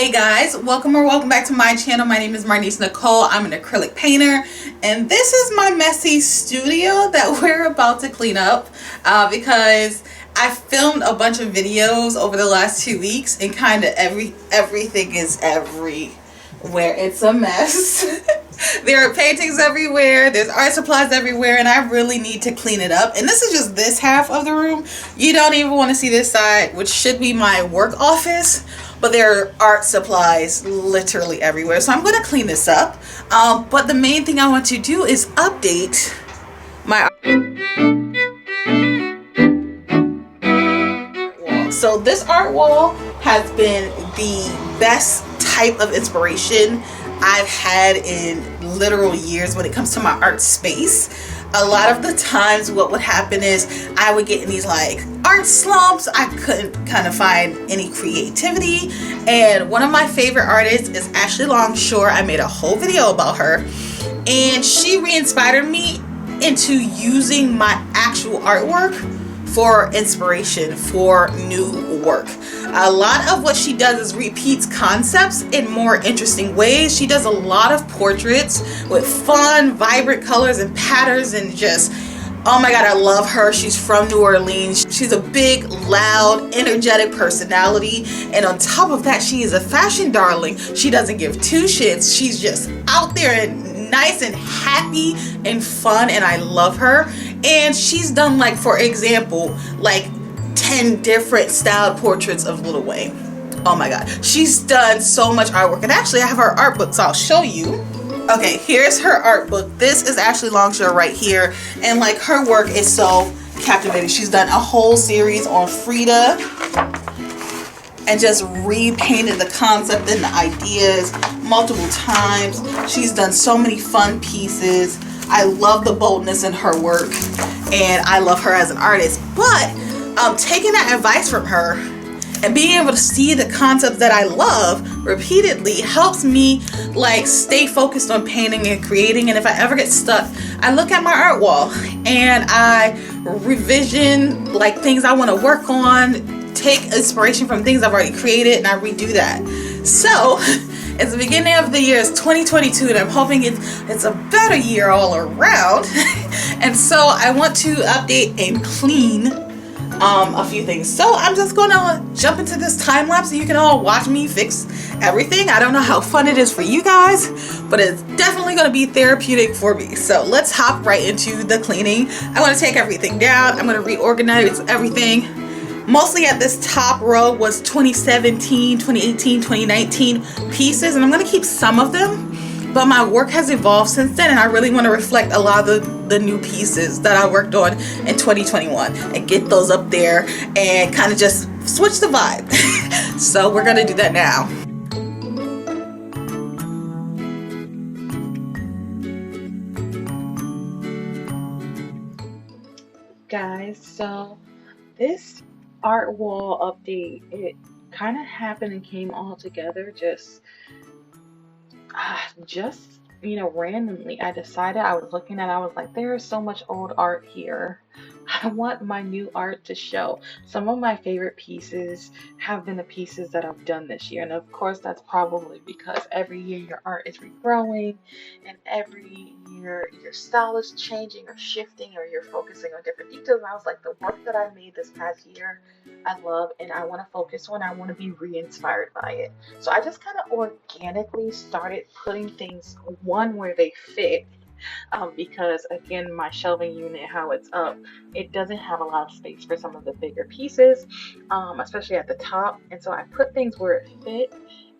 Hey guys, welcome back to my channel. My name is Marnise Nicole. I'm an acrylic painter, and this is my messy studio that we're about to clean up because I filmed a bunch of videos over the last 2 weeks, and kind of everything is everywhere. It's a mess. There are paintings everywhere, there's art supplies everywhere, and I really need to clean it up. And this is just this half of the room. You don't even want to see this side, which should be my work office, but there are art supplies literally everywhere. So I'm going to clean this up. But the main thing I want to do is update my wall. So this art wall has been the best type of inspiration I've had in literal years when it comes to my art space. A lot of the times what would happen is I would get in these like art slumps. I couldn't kind of find any creativity, and one of my favorite artists is Ashley Longshore. I made a whole video about her, and she re-inspired me into using my actual artwork for inspiration for new work. A lot of what she does is repeats concepts in more interesting ways. She does a lot of portraits with fun, vibrant colors and patterns, and just, oh my god, I love her. She's from New Orleans. She's a big, loud, energetic personality, and on top of that, she is a fashion darling. She doesn't give two shits. She's just out there and nice and happy and fun, and I love her. And she's done, like, for example, like 10 different styled portraits of Lil Wayne. Oh my god, she's done so much artwork. And actually I have her art book, so I'll show you. Okay, here's her art book. This is Ashley Longshore right here, and like her work is so captivating. She's done a whole series on Frida and just repainted the concept and the ideas multiple times. She's done so many fun pieces. I love the boldness in her work, and I love her as an artist. But taking that advice from her and being able to see the concepts that I love repeatedly helps me like stay focused on painting and creating. And if I ever get stuck, I look at my art wall and I revision like things I want to work on, take inspiration from things I've already created, and I redo that. So it's the beginning of the year, it's 2022, and I'm hoping it's a better year all around. And so I want to update and clean a few things. So I'm just gonna jump into this time lapse so you can all watch me fix everything. I don't know how fun it is for you guys, but it's definitely gonna be therapeutic for me. So let's hop right into the cleaning. I want to take everything down. I'm gonna reorganize everything. Mostly at this top row was 2017, 2018, 2019 pieces, and I'm gonna keep some of them, but my work has evolved since then, and I really want to reflect a lot of the new pieces that I worked on in 2021 and get those up there and kind of just switch the vibe. So we're gonna do that now. Guys, so this art wall update, it kind of happened and came all together just randomly. I decided, I was looking at, I was like, there is so much old art here. I want my new art to show. Some of my favorite pieces have been the pieces that I've done this year, and of course that's probably because every year your art is regrowing, and every year your style is changing or shifting, or you're focusing on different details. And I was like, the work that I made this past year I love, and I want to focus on, I want to be re-inspired by it. So I just kind of organically started putting things one where they fit, because again, my shelving unit, how it's up, it doesn't have a lot of space for some of the bigger pieces, especially at the top. And so I put things where it fit.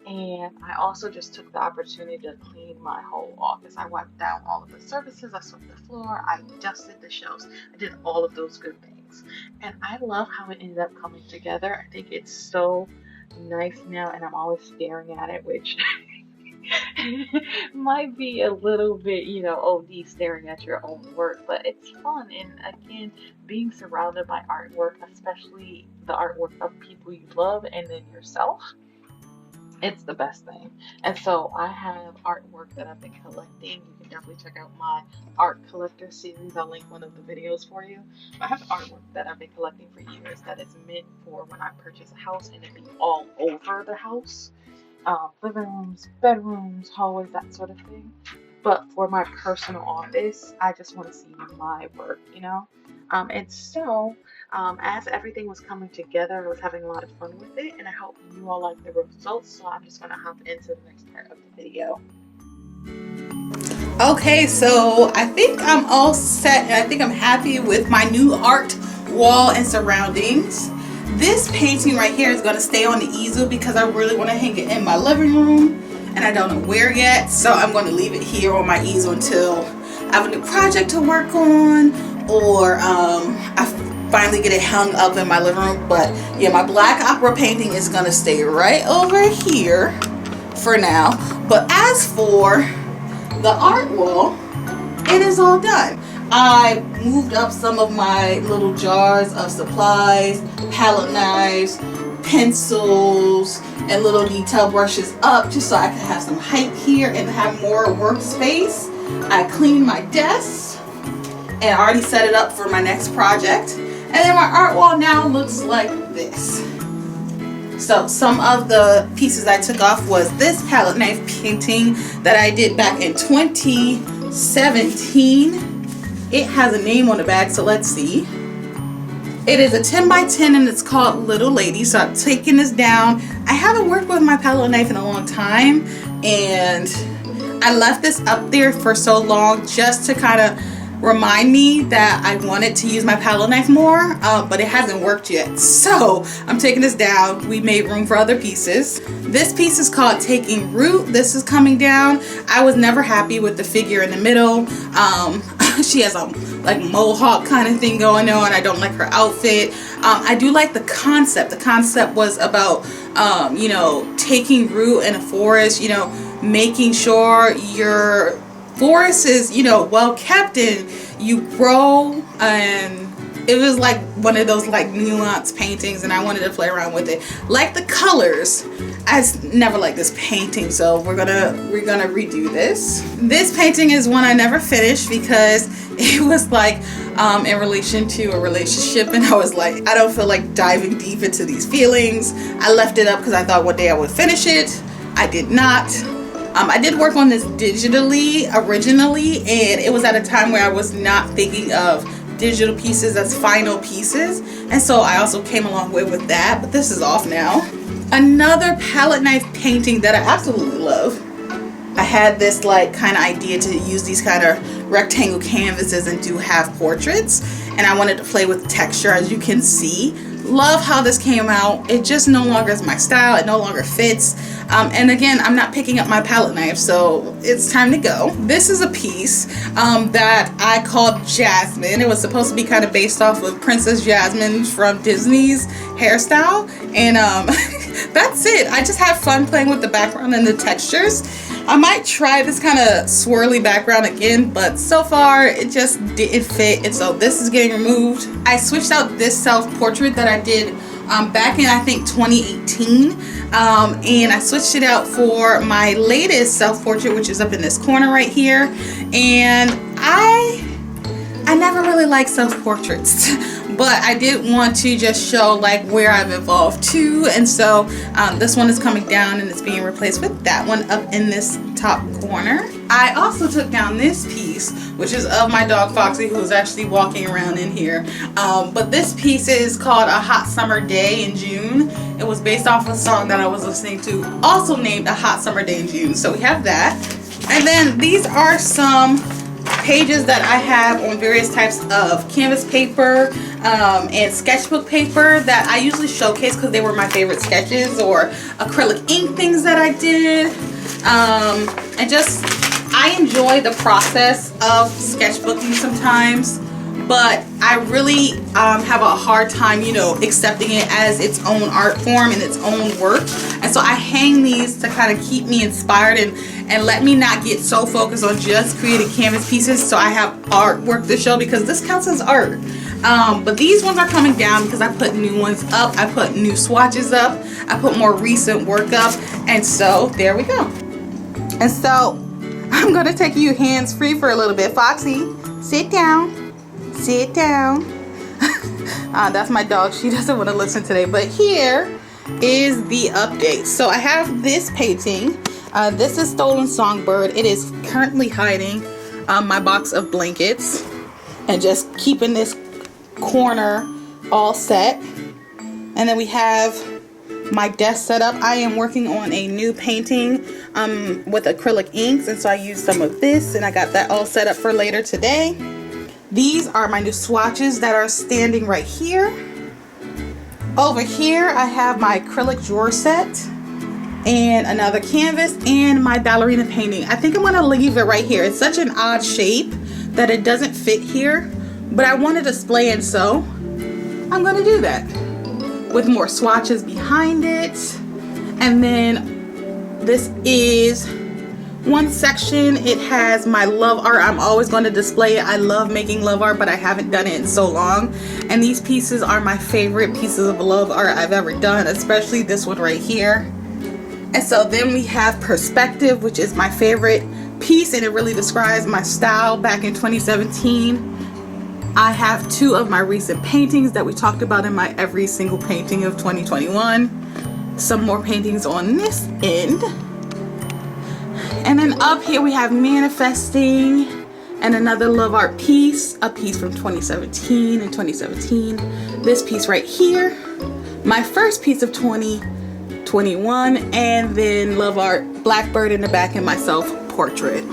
And I also just took the opportunity to clean my whole office. I wiped down all of the surfaces, I swept the floor, I dusted the shelves, I did all of those good things. And I love how it ended up coming together. I think it's so nice now, and I'm always staring at it, which might be a little bit, OD staring at your own work, but it's fun. And again, being surrounded by artwork, especially the artwork of people you love and then yourself, it's the best thing. And so I have artwork that I've been collecting. You can definitely check out my art collector series. I'll link one of the videos for you. I have artwork that I've been collecting for years that is meant for when I purchase a house and it be all over the house. living rooms, bedrooms, hallways, that sort of thing. But for my personal office, I just want to see my work, you know? As everything was coming together, I was having a lot of fun with it, and I hope you all like the results. So I'm just going to hop into the next part of the video. Okay, so I think I'm all set, and I think I'm happy with my new art wall and surroundings. This painting right here is going to stay on the easel because I really want to hang it in my living room, and I don't know where yet, so I'm going to leave it here on my easel until I have a new project to work on, or I finally get it hung up in my living room. But yeah, my black opera painting is going to stay right over here for now. But as for the art wall, it is all done. I moved up some of my little jars of supplies, palette knives, pencils, and little detail brushes up just so I can have some height here and have more workspace. I cleaned my desk and I already set it up for my next project. And then my art wall now looks like this. So some of the pieces I took off was this palette knife painting that I did back in 2017. It has a name on the back, so let's see. It is a 10 by 10 and it's called Little Lady. So I'm taking this down. I haven't worked with my palette knife in a long time, and I left this up there for so long just to kind of remind me that I wanted to use my palette knife more, but it hasn't worked yet. So I'm taking this down. We made room for other pieces. This piece is called Taking Root. This is coming down. I was never happy with the figure in the middle. She has a like mohawk kind of thing going on. I don't like her outfit. I do like the concept. The concept was about you know, taking root in a forest, you know, making sure your forest is, you know, well kept and you grow. And it was like one of those like nuanced paintings, and I wanted to play around with it. Like the colors, I never liked this painting, so we're gonna redo this. This painting is one I never finished because it was like in relation to a relationship, and I was like, I don't feel like diving deep into these feelings. I left it up because I thought one day I would finish it. I did not. I did work on this digitally originally, and it was at a time where I was not thinking of digital pieces as final pieces, and so I also came a long way with that, but this is off now. Another palette knife painting that I absolutely love. I had this like kind of idea to use these kind of rectangle canvases and do half portraits, and I wanted to play with texture. As you can see, love how this came out. It just no longer is my style. It no longer fits. And again, I'm not picking up my palette knife, so it's time to go. This is a piece that I called Jasmine. It was supposed to be kind of based off of Princess Jasmine from Disney's hairstyle, and that's it. I just have fun playing with the background and the textures. I might try this kind of swirly background again, but so far it just didn't fit, and so this is getting removed. I switched out this self-portrait that I did back in, I think, 2018, and I switched it out for my latest self-portrait, which is up in this corner right here. And I never really liked self-portraits, but I did want to just show like where I've evolved to, and so this one is coming down and it's being replaced with that one up in this top corner. I also took down this piece, which is of my dog Foxy, who is actually walking around in here, but this piece is called A Hot Summer Day in June. It was based off a song that I was listening to, also named A Hot Summer Day in June, so we have that. And then these are some pages that I have on various types of canvas paper and sketchbook paper that I usually showcase because they were my favorite sketches, or acrylic ink things that I did. And just, I enjoy the process of sketchbooking sometimes, but I really have a hard time, you know, accepting it as its own art form and its own work. And so I hang these to kind of keep me inspired and let me not get so focused on just creating canvas pieces, so I have artwork to show, because this counts as art. But these ones are coming down because I put new ones up, I put new swatches up, I put more recent work up, and so there we go. And so I'm gonna take you hands-free for a little bit. Foxy, sit down. Sit down. That's my dog. She doesn't want to listen today. But here is the update. So I have this painting. This is Stolen Songbird. It is currently hiding my box of blankets and just keeping this corner all set. And then we have my desk set up. I am working on a new painting with acrylic inks, and so I used some of this, and I got that all set up for later today. These are my new swatches that are standing right here. Over here I have my acrylic drawer set and another canvas and my ballerina painting. I think I'm going to leave it right here. It's such an odd shape that it doesn't fit here, but I want to display it, so I'm going to do that with more swatches behind it. And then this is one section. It has my love art. I'm always going to display it. I love making love art, but I haven't done it in so long, and these pieces are my favorite pieces of love art I've ever done, especially this one right here. And so then we have Perspective, which is my favorite piece, and it really describes my style back in 2017. I have two of my recent paintings that we talked about in my every single painting of 2021. Some more paintings on this end. And then up here we have Manifesting and another love art piece, a piece from 2017 and 2017. This piece right here, my first piece of 2021, and then love art, Blackbird in the back, and myself portrait.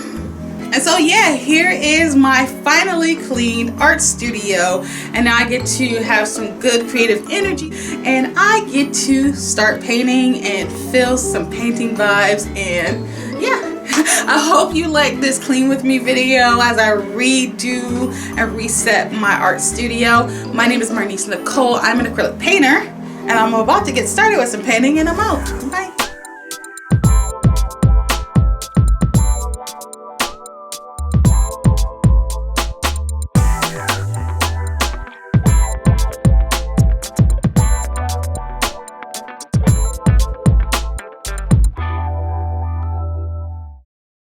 And so yeah, here is my finally cleaned art studio, and now I get to have some good creative energy, and I get to start painting and feel some painting vibes. And yeah, I hope you like this clean with me video as I redo and reset my art studio. My name is Marnise Nicole. I'm an acrylic painter, and I'm about to get started with some painting, and I'm out. Bye.